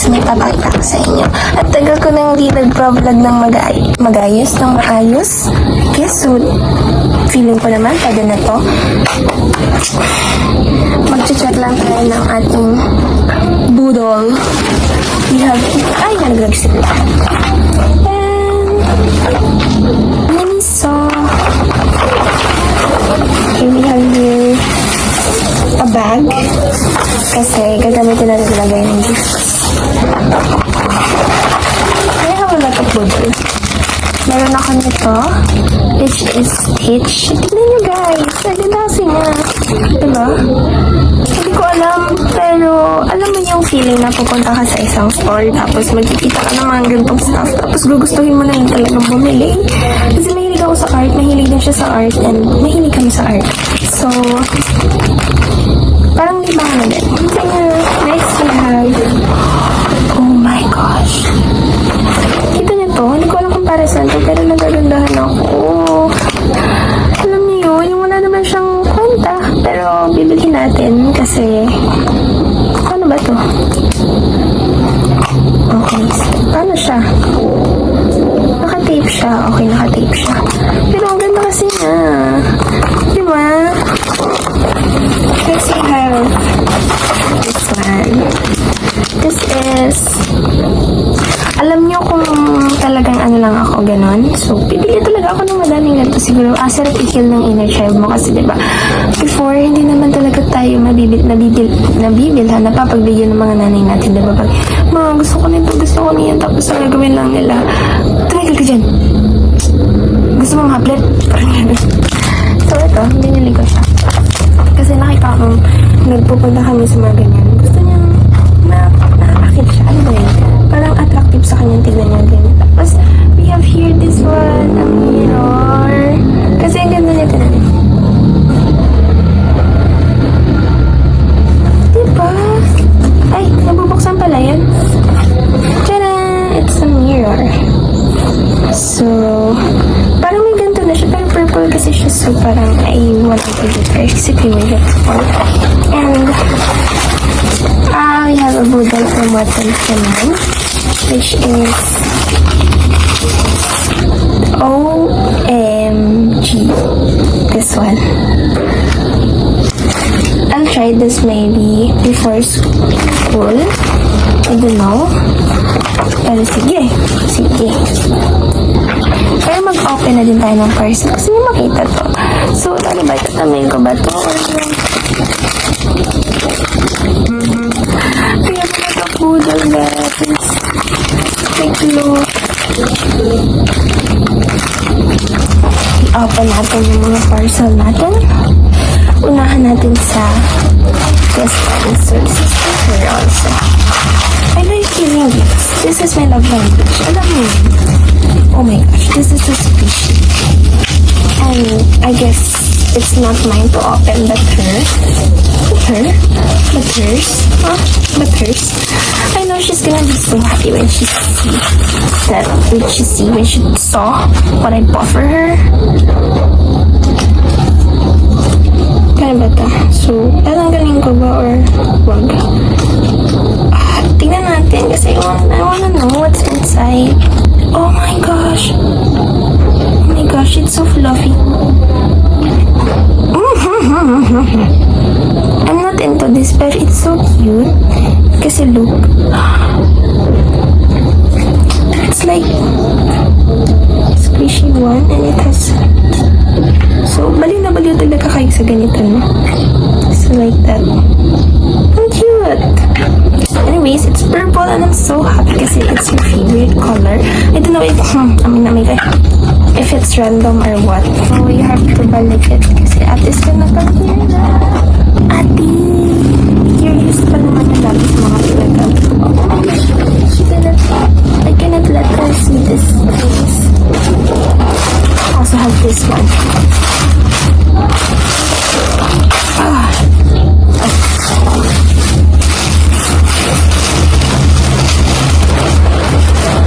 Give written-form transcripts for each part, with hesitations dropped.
guys, may papakita ko sa inyo. At tagal ko nang hindi nag-vlog ng maayos. Yes, so, feeling ko naman, pwede na to. Mag-chat lang tayo ng ating budol. We have, nag-grab and Miniso. Okay, we have here a bag. Kasi gagamitin natin lagay ng gifts. I have a lot of budol. Meron ako nito, which is Stitch. Tignan nyo guys, naganda kasi nga. Diba? Hindi ko alam, pero alam mo yung feeling na pupunta ka sa isang store, tapos magkikita ka ng mga ganitong stuff, tapos gugustuhin mo na yung talagang bumili. Kasi mahilig ako sa art, mahilig din siya sa art, and mahilig kami sa art. So, parang di ba ano din? Kaya, nice to have. Oh my gosh. Kita niyo to? Hindi ko alam kung para saan to, pero nagagandahan ako. Alam niyo yun, yung wala naman siyang kwenta. Pero, bibilhin natin kasi, ano ba to? Okay, paano siya? Naka-tape siya. Okay, naka-tape siya. Pero, ang ganda kasi nga. Diba? Let's see how this one. This is, alam nyo kung talagang ano lang ako, ganon. So, bibili talaga ako ng madaming ganito. Siguro, asar i-kill ng inner child mo. Kasi, diba, before, hindi naman talaga tayo nabibilhan, napapagbigyan ng mga nanay natin. Diba, pag, mga gusto ko nito, gusto ko niyan, tapos ang gagawin lang nila, tumigil ka dyan. Gusto mo mablet? Parang gano'n. So, ito, binili ko siya. Kasi nakita ko, nagpupunta kami sa mga ganyan. Gusto niya nakakakit siya. Ano ba yun? Parang attractive sa kanyang tignan niya ganyan. Tapos, we have here this one, a mirror. Kasi ang ganda niya tinanin. Diba? Ay, nabubuksan pala yan. Tada! It's a mirror. So, parang may ganito na siya. Parang purple kasi siya. So, parang I want to give it her. Kasi premium purple. And, we have a budol from Wattens naman, which is OMG. This one. I'll try this maybe before school. I don't know. Pero sige. Pero mag-open na din tayo ng parcel kasi hindi makita to. So, ano ba? Tatamayin ko ba to? Kaya mga kapudol guys. Take a look. I-open natin yung mga parcel natin. Unahan natin sa this one. So, this is here also. I like giving gifts. This is my love language. Alam mo yun? Oh my gosh, this is so squishy. And I guess it's not mine to open, but hers. I know she's gonna be so happy when she saw what I bought for her. Kaya ba ito? So, tatanggalin ko ba or wag? Tingnan natin kasi I wanna know what's inside. Oh my gosh, it's so fluffy. I'm not into this, but it's so cute. Kasi look, it's like squishy one, and it has. So, baliw na baliw talaga kayo sa ganito, no? So, like that. How cute! Anyways, it's purple and I'm so happy kasi it's your favorite color. I don't know if it's random or what. So, you have to balik it kasi atis ka na pag-here na. Ate! Curious pa naman yung lapis mga talaga. I cannot let her see this face. Also have this one.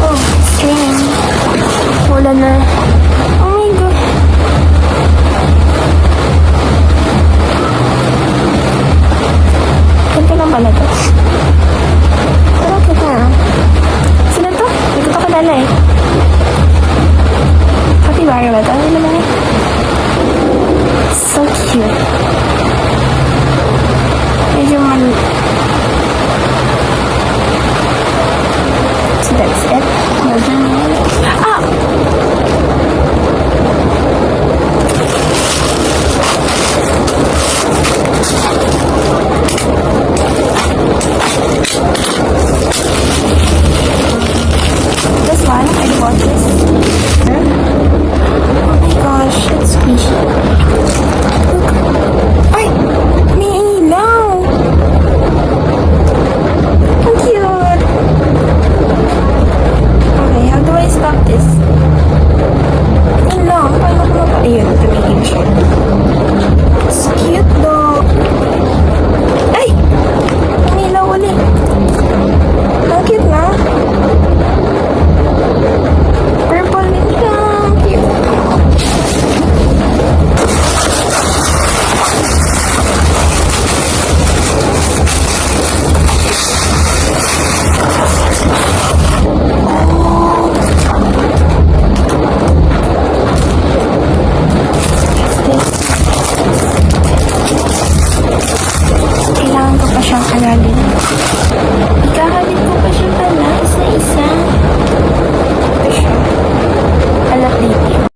Oh, string. Wala na. Oh my god. cute.